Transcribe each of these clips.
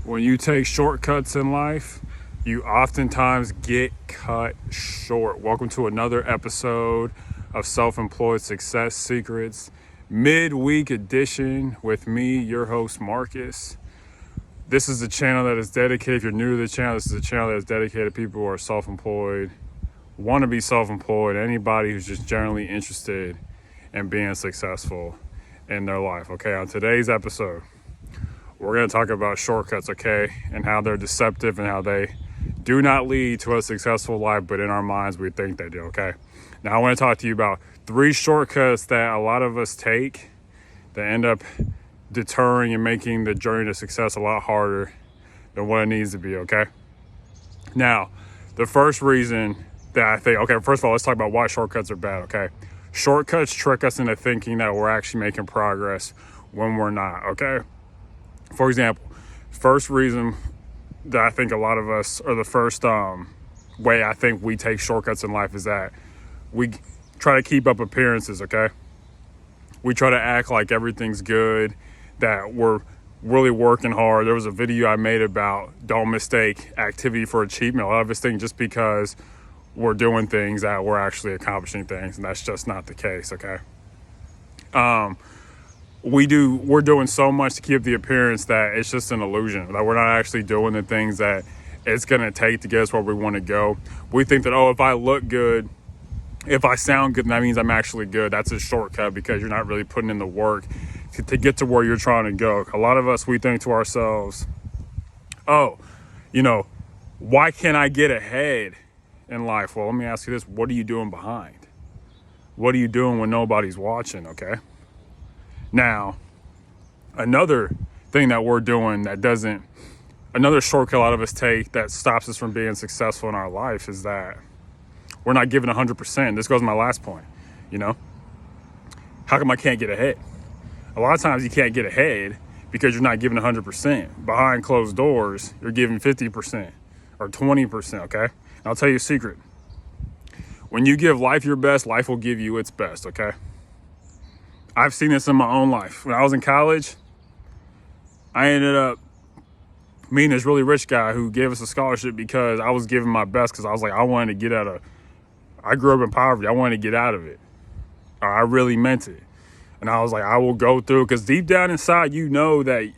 When you take shortcuts in life, you oftentimes get cut short. Welcome to another episode of Self-Employed Success Secrets, midweek edition with me, your host, Marcus. This is a channel that is dedicated, if you're new to the channel, this is a channel that is dedicated to people who are self-employed, want to be self-employed, anybody who's just generally interested in being successful in their life. Okay, on today's episode, we're going to talk about shortcuts, okay, and how they're deceptive and how they do not lead to a successful life, but in our minds, we think they do, okay? Now, I want to talk to you about 3 shortcuts that a lot of us take that end up deterring and making the journey to success a lot harder than what it needs to be, okay? Now, the first reason that I think, okay, first of all, let's talk about why shortcuts are bad, okay? Shortcuts trick us into thinking that we're actually making progress when we're not, okay? For example, first reason that I think a lot of us, or the first way I think we take shortcuts in life is that we try to keep up appearances, okay? We try to act like everything's good, that we're really working hard. There was a video I made about don't mistake activity for achievement. A lot of us think just because we're doing things that we're actually accomplishing things, and that's just not the case, okay? We're doing so much to keep the appearance that it's just an illusion, that we're not actually doing the things that it's going to take to get us where we want to go. We think that, if I look good, if I sound good, that means I'm actually good. That's a shortcut because you're not really putting in the work to get to where you're trying to go. A lot of us, we think to ourselves, why can't I get ahead in life? Well, let me ask you this. What are you doing behind? What are you doing when nobody's watching, okay? Now, another thing that we're doing another shortcut a lot of us take that stops us from being successful in our life is that we're not giving 100%. This goes to my last point, How come I can't get ahead? A lot of times you can't get ahead because you're not giving 100%. Behind closed doors, you're giving 50% or 20%, okay? And I'll tell you a secret. When you give life your best, life will give you its best, okay? I've seen this in my own life. When I was in college, I ended up meeting this really rich guy who gave us a scholarship because I was giving my best because I was like, I grew up in poverty. I wanted to get out of it. I really meant it. And I was like, I will go through, because deep down inside, you know that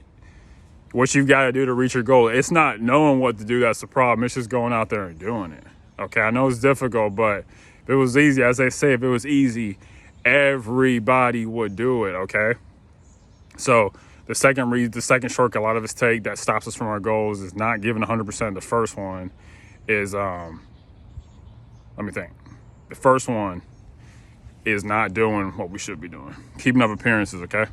what you've got to do to reach your goal. It's not knowing what to do that's the problem. It's just going out there and doing it. Okay, I know it's difficult, but if it was easy, as they say, if it was easy, everybody would do it, okay? So the second shortcut a lot of us take that stops us from our goals is not giving 100%. The first one is, let me think. The first one is not doing what we should be doing. Keeping up appearances, okay?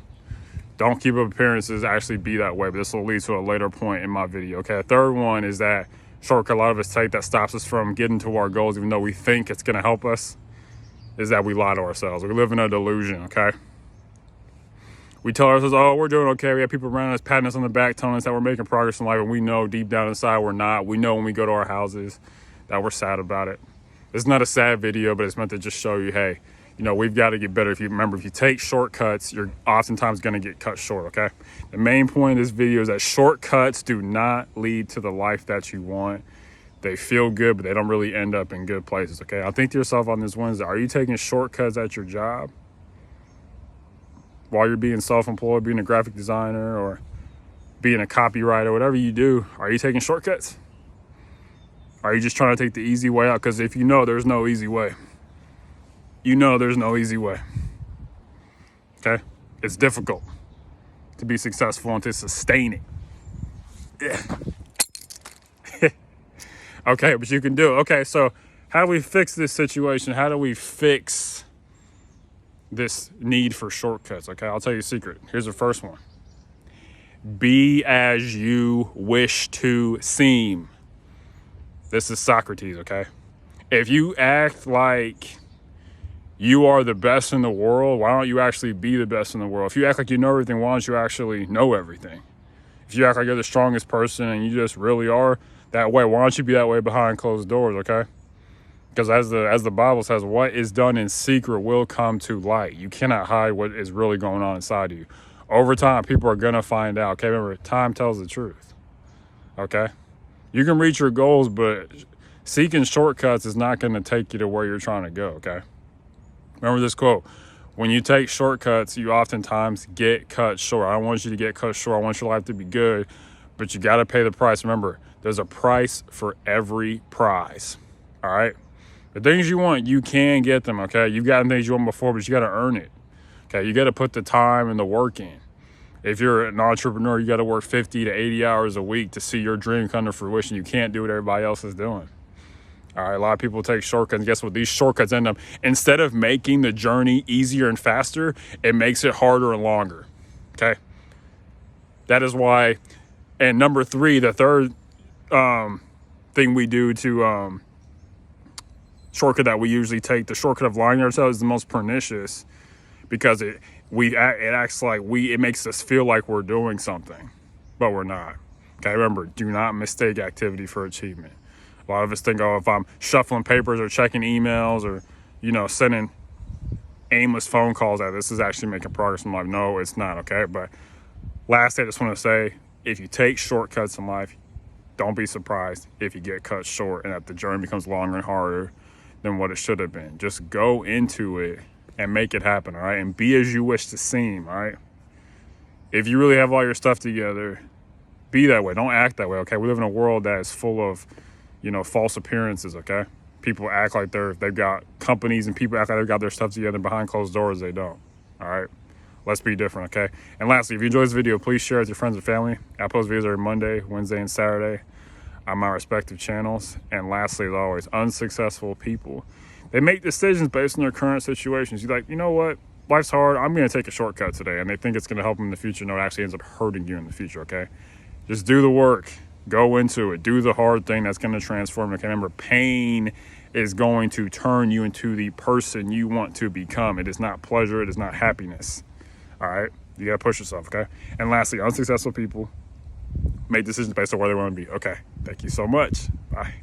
Don't keep up appearances, actually be that way, but this will lead to a later point in my video, okay? The third one is that shortcut a lot of us take that stops us from getting to our goals, even though we think it's gonna help us, is that we lie to ourselves. We live in a delusion, okay? We tell ourselves, we're doing okay. We have people around us patting us on the back, telling us that we're making progress in life, and we know deep down inside we're not. We know when we go to our houses that we're sad about it. It's not a sad video, but it's meant to just show you, hey, we've got to get better. If you take shortcuts, you're oftentimes going to get cut short, okay? The main point of this video is that shortcuts do not lead to the life that you want. They feel good, but they don't really end up in good places, okay? I'll think to yourself on this Wednesday, are you taking shortcuts at your job while you're being self-employed, being a graphic designer or being a copywriter, whatever you do? Are you taking shortcuts? Are you just trying to take the easy way out? Because if there's no easy way. There's no easy way, okay? It's difficult to be successful and to sustain it. Yeah. Okay, but you can do it. Okay, so how do we fix this situation? How do we fix this need for shortcuts? Okay, I'll tell you a secret. Here's the first one. Be as you wish to seem. This is Socrates, okay? If you act like you are the best in the world, why don't you actually be the best in the world? If you act like you know everything, why don't you actually know everything? If you act like you're the strongest person and you just really are that way, why don't you be that way behind closed doors, okay? Because as the Bible says, what is done in secret will come to light. You cannot hide what is really going on inside of you. Over time, people are going to find out. Okay, remember, time tells the truth. okay? You can reach your goals, but seeking shortcuts is not going to take you to where you're trying to go, okay? Remember this quote: when you take shortcuts, you oftentimes get cut short. I don't want you to get cut short. I want your life to be good, but you got to pay the price. Remember, there's a price for every prize, all right? The things you want, you can get them, okay? You've gotten things you want before, but you got to earn it, okay? You got to put the time and the work in. If you're an entrepreneur, you got to work 50 to 80 hours a week to see your dream come to fruition. You can't do what everybody else is doing. All right, a lot of people take shortcuts. And guess what? These shortcuts end up, instead of making the journey easier and faster, it makes it harder and longer, okay? That is why, and number three, the third thing we do to shortcut that we usually take, the shortcut of lying to ourselves, is the most pernicious, because it makes us feel like we're doing something, but we're not. Okay, remember, do not mistake activity for achievement. A lot of us think, oh, if I'm shuffling papers or checking emails or, sending aimless phone calls out, this is actually making progress in life. No, it's not, okay? But lastly, I just want to say, if you take shortcuts in life, don't be surprised if you get cut short and that the journey becomes longer and harder than what it should have been. Just go into it and make it happen, all right? And be as you wish to seem, all right? If you really have all your stuff together, be that way. Don't act that way, okay? We live in a world that is full of, false appearances, okay? People act like they've got companies, and people act like they've got their stuff together, and behind closed doors, they don't, all right? Let's be different, okay? And lastly, if you enjoyed this video, please share it with your friends and family. I post videos every Monday, Wednesday, and Saturday on my respective channels. And lastly, as always, unsuccessful people, they make decisions based on their current situations. You're like, you know what? Life's hard. I'm going to take a shortcut today. And they think it's going to help them in the future. No, it actually ends up hurting you in the future, okay? Just do the work. Go into it. Do the hard thing that's going to transform. Okay, remember, pain is going to turn you into the person you want to become. It is not pleasure. It is not happiness. All right? You got to push yourself, okay? And lastly, unsuccessful people make decisions based on where they want to be. Okay, thank you so much. Bye.